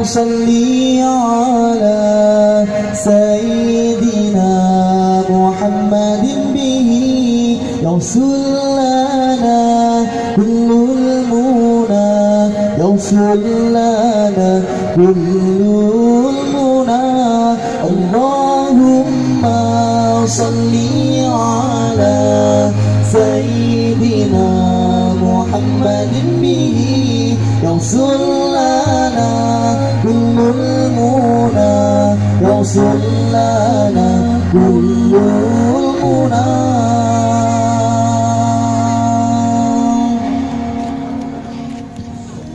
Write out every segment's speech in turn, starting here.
صل على سيدنا محمد به يوصل لنا كل المنى يوصل لنا كل المنى اللهم صل على سيدنا محمد به يوصل لنا كل المنى يوصل لنا كل المنى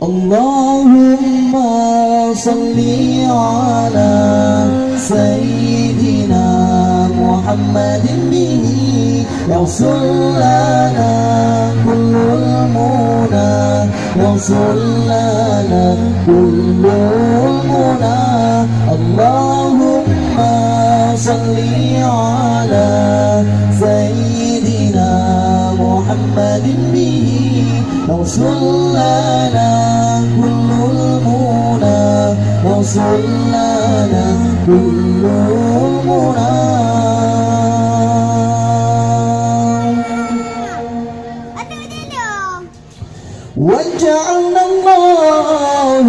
اللهم صل على سيدنا محمد به يوصل لنا كل المنى يوصل لنا كل المنى اللهم صل على سيدنا محمد به يوصل لنا كل المنى يوصل لنا كل المنى واجعلنا اللهم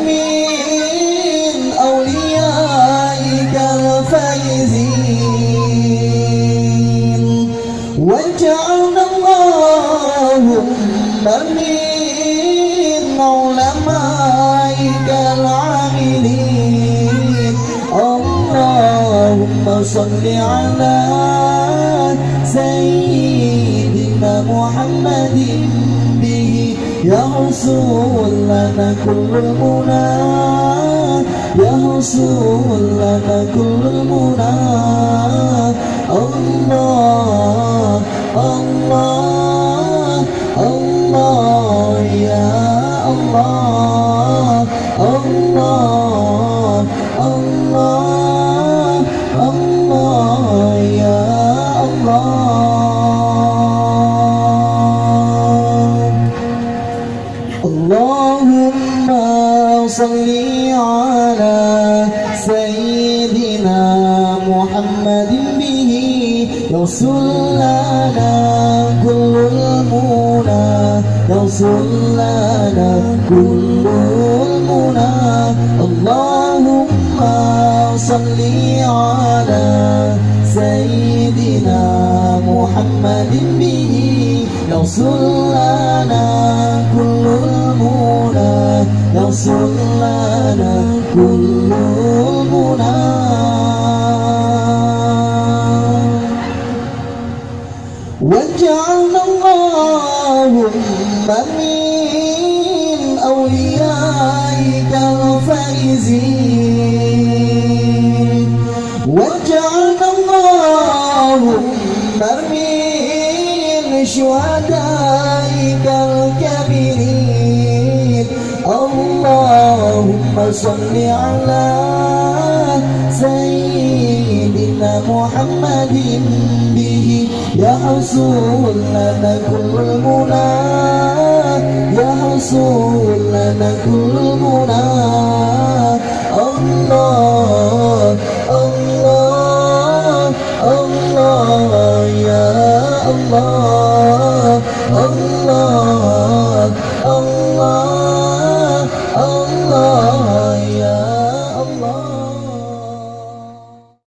من أوليائك الفائزين واجعلنا اللهم من علمائك العاملين اللهم صل على سيدنا محمد به يحصل لنا كل المنى يحصل لنا كل المنى الله الله الله يا الله الله الله الله يا الله اللهم صل على سيدنا محمد به يوصل لنا كل المنى يوصل لنا كل المنى اللهم صل على سيدنا محمد به يوصل لنا كل المنى يوصل لنا كل المنى واجعلنا اللهم من أوليائك الفائزين واجعلنا اللهم من شهدائك الكاملين اللهم صل على سيدنا محمد به يحصل لنا كل المنى يحصل لنا كل المنى الله الله الله يا الله الله